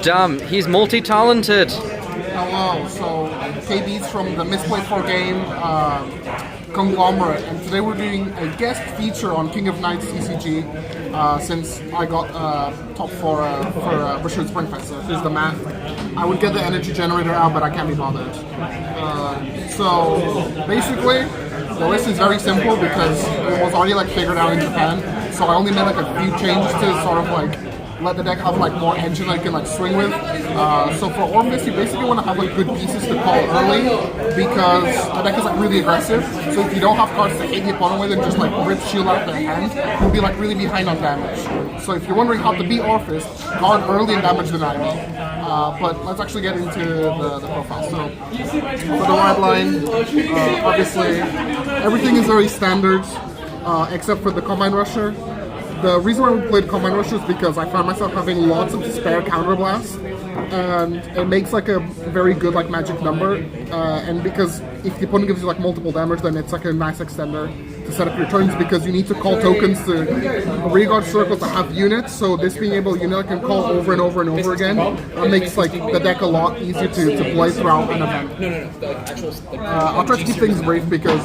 Damn, he's multi-talented. Hello, so KB's from the Misplay 4 Game conglomerate, and today we're doing a guest feature on King of Knights CCG since I got top 4 for British Springfest. So here's the map. I would get the energy generator out, but I can't be bothered. So basically, the list is very simple because it was already like figured out in Japan. So I only made like a few changes to sort of like let the deck have like more engine that you can like swing with. So for Orfist, you basically want to have like good pieces to call early because the deck is like really aggressive. So if you don't have cards to hit the opponent with and just like rip shield out their hand, you'll be like really behind on damage. So if you're wondering how to beat Orfist, guard early and damage denial. But let's actually get into the profile. So for the red line, obviously everything is very standard except for the Combine Rusher. The reason why we played Combine Rusher is because I found myself having lots of spare counterblasts, and it makes like a very good like magic number. And because if the opponent gives you like multiple damage, then it's like a nice extender to set up your turns because you need to call tokens to rearguard circles that have units. So this being able, can call over and over and over again makes like the deck a lot easier to play throughout an event. I'll try to keep things brief because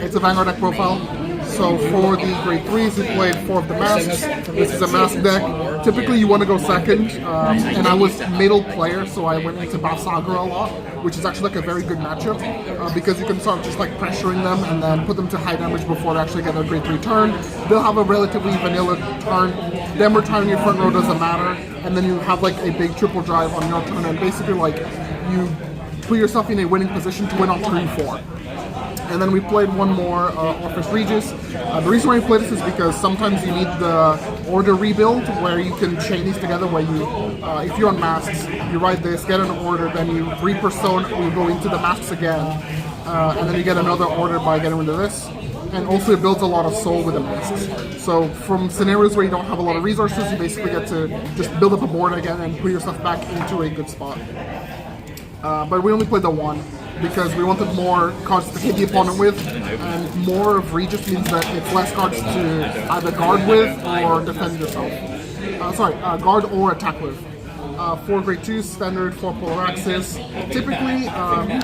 it's a Vanguard deck profile. So for the grade 3s, we played 4 of the Masques. This is a Mask deck. Typically you want to go second, and I was middle player, so I went into Saga a lot, which is actually like a very good matchup, because you can start just like pressuring them and then put them to high damage before they actually get their grade 3 turn. They'll have a relatively vanilla turn, them retiring your front row doesn't matter, and then you have like a big triple drive on your turn, and basically like you put yourself in a winning position to win on turn 4. And then we played one more Orfist Regis. The reason why we played this is because sometimes you need the order rebuild where you can chain these together where you, if you're on Masques, you write this, get an order, then you re-persona, you go into the Masques again, and then you get another order by getting rid of this. And also it builds a lot of soul with the Masques. So from scenarios where you don't have a lot of resources, you basically get to just build up a board again and put yourself back into a good spot. But we only played the one because we wanted more cards to hit the opponent with, and more of Regis means that it's less cards to either guard with or defend yourself. Guard or attack with. 4 grade 2s, standard, 4 polar axis. Typically,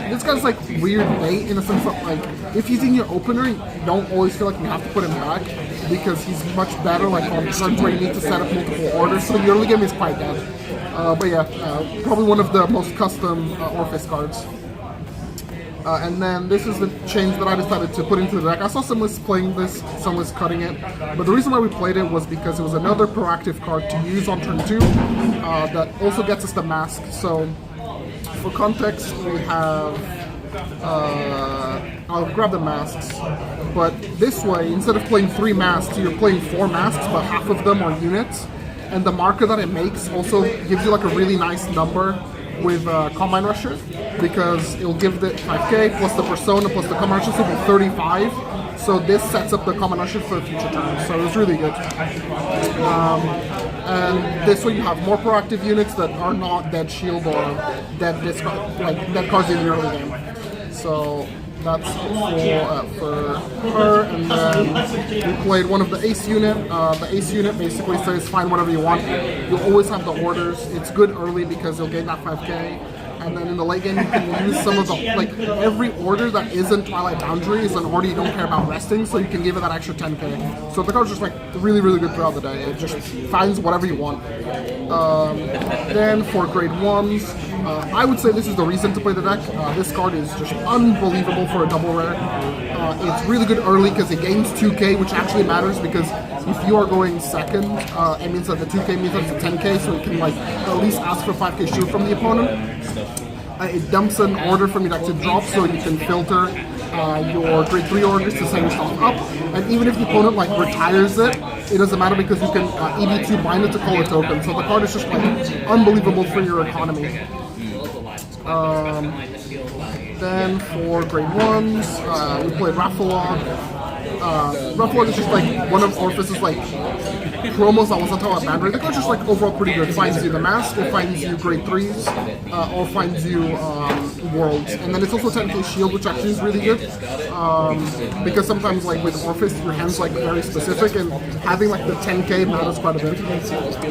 this guy's like weird bait in a sense that like, if he's in your opener, you don't always feel like you have to put him back because he's much better like on turns where you need to set up multiple orders, so the early game is quite dead. But yeah, probably one of the most custom Orfist cards. And then this is the change that I decided to put into the deck. I saw some lists playing this, some lists cutting it, but the reason why we played it was because it was another proactive card to use on turn 2 that also gets us the Mask. So for context, we have, I'll grab the Masques, but this way, instead of playing 3 Masques, you're playing 4 Masques, but half of them are units, and the marker that it makes also gives you like a really nice number with Combine Rusher, because it'll give the 5k plus the Persona plus the Combine Rusher, so it'll be 35. So this sets up the Combine Rusher for future turns, so it was really good. And this way you have more proactive units that are not dead shield or dead discard, like dead cards in the early game. So that's for her, and then we played one of the Ace unit. The Ace unit basically says find whatever you want. You'll always have the orders. It's good early because you'll gain that 5k. And then in the late game, you can use some of the, like, every order that isn't Twilight Boundary is an order you don't care about resting, so you can give it that extra 10k. So the card's just, like, really, really good throughout the day. It just finds whatever you want. Then for grade 1s, I would say this is the reason to play the deck. This card is just unbelievable for a double rare. It's really good early because it gains 2k, which actually matters because if you are going second, it means that the 2k means that it's a 10k, so you can like at least ask for 5k shield from the opponent. It dumps an order from your deck to drop, so you can filter your grade 3 orders to set yourself up. And even if the opponent like retires it, it doesn't matter because you can EV2 bind it to call a token. So the card is just like unbelievable for your economy. Then for grade 1s, we played Raffalog. Raffalog is just like one of Orfist's like promos that wasn't talking about bad rate. The card's just like overall pretty good. It finds you the Mask, it finds you grade 3s, or finds you Worlds. And then it's also 10k shield, which actually is really good. Because sometimes like with Orfist, your hand's like very specific, and having like the 10k matters quite a bit.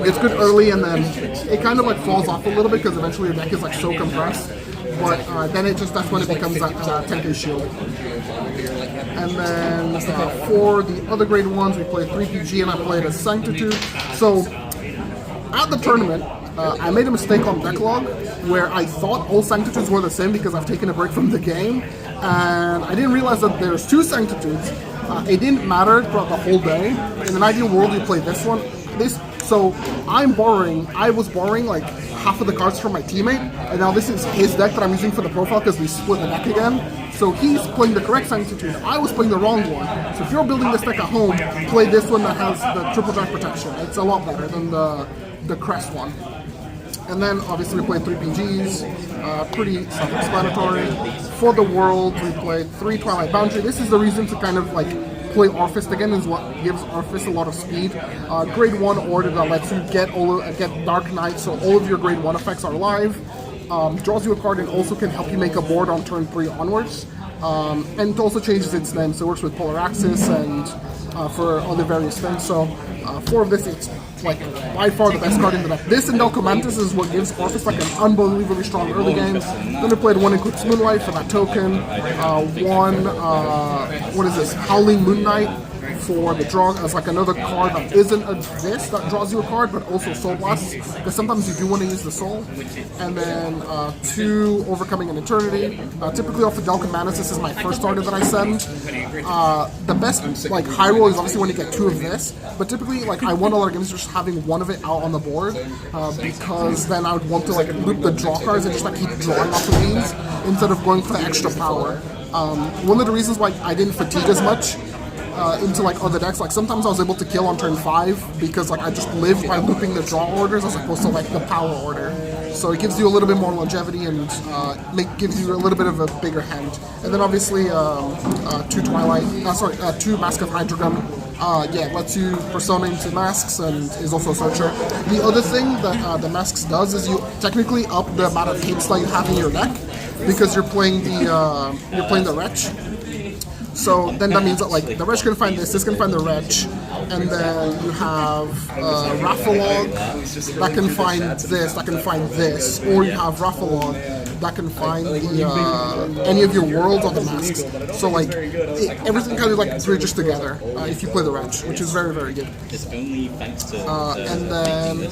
It's good early, and then it kind of like falls off a little bit because eventually your deck is like so compressed. But then that's when it becomes that 10k shield. And then for the other grade 1s, we played 3PG and I played a Sanctitude. So at the tournament, I made a mistake on decklog where I thought all Sanctitudes were the same because I've taken a break from the game, and I didn't realize that there's 2 Sanctitudes. It didn't matter throughout the whole day. In an ideal world, you play this one. So I was borrowing like half of the cards from my teammate, and now this is his deck that I'm using for the profile because we split the deck again. So he's playing the correct Sanctitude, I was playing the wrong one. So if you're building this deck at home, play this one that has the triple drive protection. It's a lot better than the Crest one. And then obviously we played 3 PGs, pretty self-explanatory. For the World, we played 3 Twilight Boundary. This is the reason to kind of like play Orfist again, is what gives Orfist a lot of speed. Grade 1 order that lets you get Dark Knight, so all of your grade 1 effects are live. Draws you a card and also can help you make a board on turn 3 onwards. And it also changes its name, so it works with Polar Axis and for other various things. So 4 of this, it's like by far the best card in the deck. This and Delco Mantis is what gives Orfist like an unbelievably strong early game. Then we played 1 Eclipse Moonlight for that token. 1 what is this? Howling Moon Knight for the draw as like another card that isn't this that draws you a card, but also Soul Blast, because sometimes you do want to use the Soul. And then 2 Overcoming an Eternity. Typically off the Delco Mantis, this is my first starter that I send. The best like high roll is obviously when you get 2 of this, but typically like I won a lot of games just having 1 of it out on the board, because then I would want to like loop the draw cards and just like keep drawing off of these instead of going for the extra power. One of the reasons why I didn't fatigue as much into like other decks, like sometimes I was able to kill on turn 5 because like I just lived by looping the draw orders as opposed to like the power order. So it gives you a little bit more longevity and gives you a little bit of a bigger hand. And then obviously 2 Mask of Hydreigon. Lets you persona into Masques and is also a searcher. The other thing that the Masques does is you technically up the amount of hits that you have in your deck because you're playing the Wretch. So then that means that like the Wretch can find this can find the Wretch, and then you have Raphalog that can find this, that can find this, or you have Raphalog that can find any of your worlds or the Masques. So like everything kind of like bridges together if you play the Wretch, which is very, very good. And then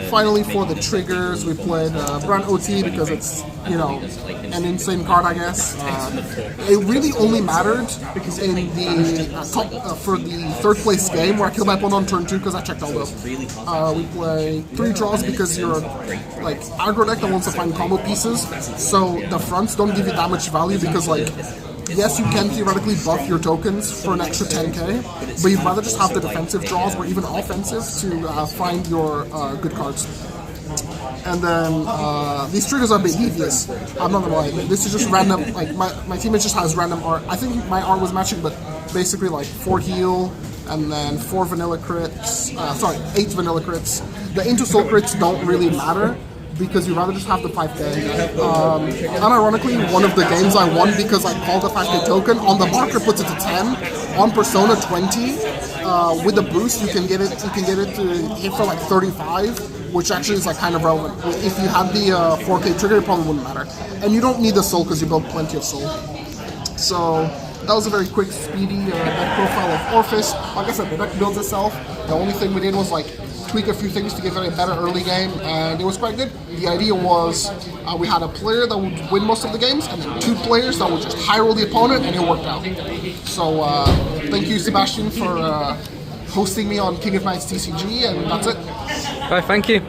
finally for the triggers, we played Brand OT because it's, you know, an insane card, I guess. It really only mattered in the top for the 3rd place game where I killed my opponent on turn 2 because I checked all up. We play 3 draws because you're like aggro deck that wants to find combo pieces, so the fronts don't give you that much value because like yes, you can theoretically buff your tokens for an extra 10k, but you'd rather just have the defensive draws or even offensive to find your good cards. And then these triggers are a bit devious. I'm not gonna lie. This is just random. Like my teammate just has random art. I think my art was matching, but basically like 4 heal and then 4 vanilla crits. 8 vanilla crits. The into soul crits don't really matter because you rather just have the 5k. Unironically, one of the games I won because I called a 5k token. On the marker puts it to 10. On Persona 20, with the boost, you can get it to hit for like 35, which actually is like kind of relevant. If you had the 4k trigger, it probably wouldn't matter. And you don't need the soul because you build plenty of soul. So that was a very quick, speedy deck profile of Orfist. Like I said, the deck builds itself. The only thing we did was like tweak a few things to give it a better early game, and it was quite good. The idea was we had a player that would win most of the games, and then 2 players that would just high roll the opponent, and it worked out. So thank you, Sebastian, for hosting me on King of Knights TCG, and that's it. Bye, thank you.